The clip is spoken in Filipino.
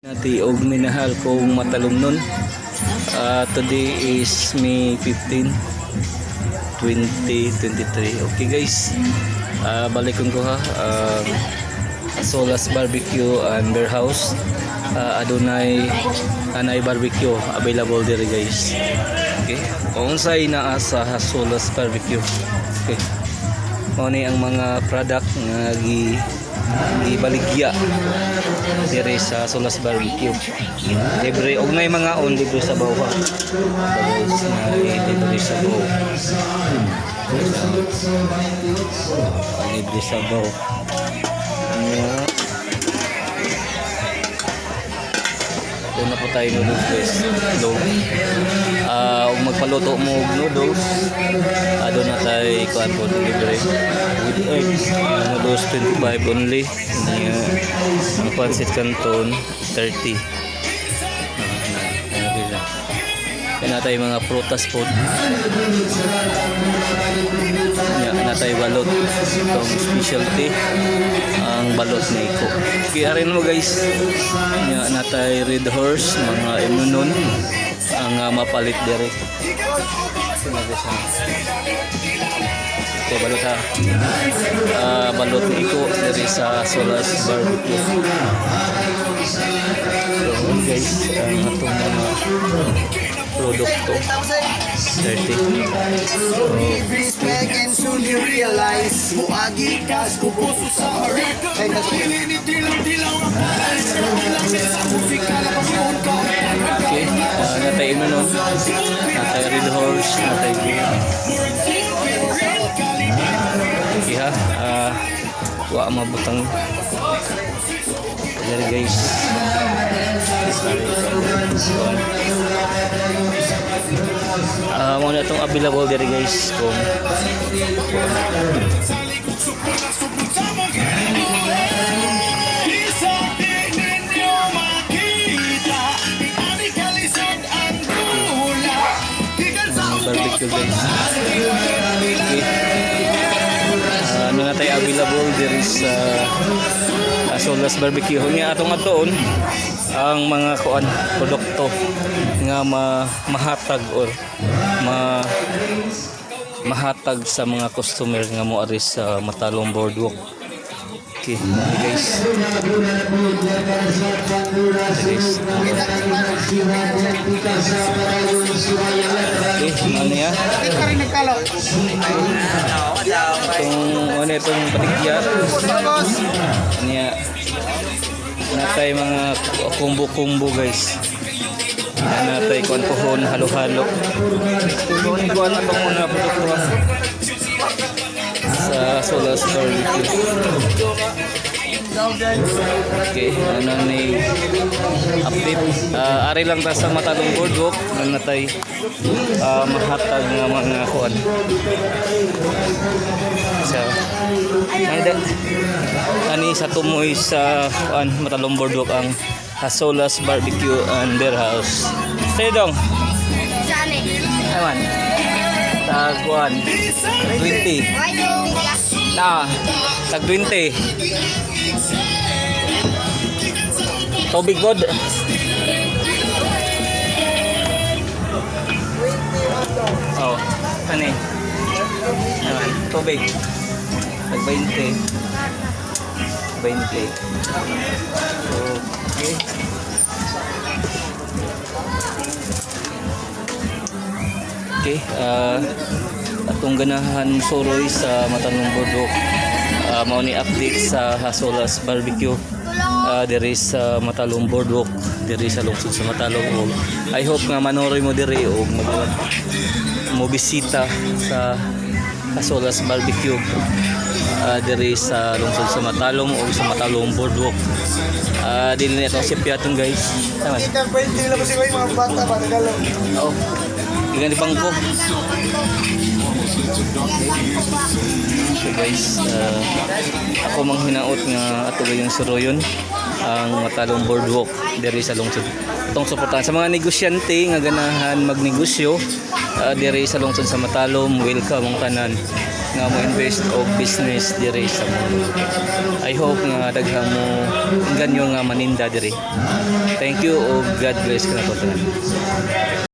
Nati og minahal kong matalumnon. Today is May 15, 2023. Okay guys, balikon ko ha. Solas Barbecue and Bear House. Adunay anay barbecue available dire guys. Okay, kung unsay naa sa Solas Barbecue. Okay, mao ni ang mga product nga gibaligya dire sa Solas Barbecue. Libre og may mga on libre sa bawha. Guys, na libre sa bawha. Libre sa bawha. Doon na po tayo noodles guys. Low. Kung magpaluto mo og noodles, doon na tayo kuan po libre. With eggs, noodles 25 only. Ang pancit canton 30. Kaya na tayo mga prutas po. Na tayo balot. Itong specialty ang balot na iko. Kaya rin mo guys, na tayo Red Horse, mga imunon ang mapalit dire. Okay, balot ha. Balot na iko dari sa Solas Barbecue. So guys, ang atong mga produkto 30. Respect and soon you realize muagi kas kupuso sa harap. Okay, natay mo no. Natay Red Horse, natay okay ha. Wa mabutang dari guys. Mo na itong available dari guys kung barbecue guys. Okay. Ano na tayo available diri sa Solas Barbecue. Nga atong atoon ang mga kuan produkto nga mahatag or mahatag sa mga customer nga mo ari sa Matalong Boardwalk. Okay, guys. Okay, ano ya? Itong paligya. Niya. Natay mga kumbo-kumbo guys. Natay kuan-kuhon, halo-halo. Kuan na itong mga produkto sa Solas Barbecue. Okay, ano ni update. Ari lang ta sa Matalong Boardwalk na natay mahatag nga mga kuan. So, ani sa tumoy sa kuan Matalong Boardwalk ang Solas Barbecue and Bear House. Say dong. Aman. Tag 20. Na, tag 20. Tubig god. Oh, kani. Aman, tubig. Tag 20. 20. Okay. Okay, atong ganahan suroy sa Matalong Boardwalk. Mao ni update sa Solas Barbecue diri sa Matalong Boardwalk, diri sa lungsod sa Matalong. I hope nga manoray mo diri o mo bisita sa Solas Barbecue diri sa lungsod sa Matalong o sa Matalong Boardwalk. Dili na ito si Piatong guys. Tama. Kita pwede lang si mga bata ba nagalaw. Oo. Ikan di bangko. So guys, ako mang hinaot nga ato gayong suroyon ang Matalom Boardwalk diri sa lungsod. Itong suportahan sa mga negosyante nga ganahan magnegosyo diri sa lungsod sa Matalom, welcome ang tanan nga mo invest o business diri sa mundo. I hope nga daghang mo ganyo nga maninda diri. Thank you o God bless ka na to tanan.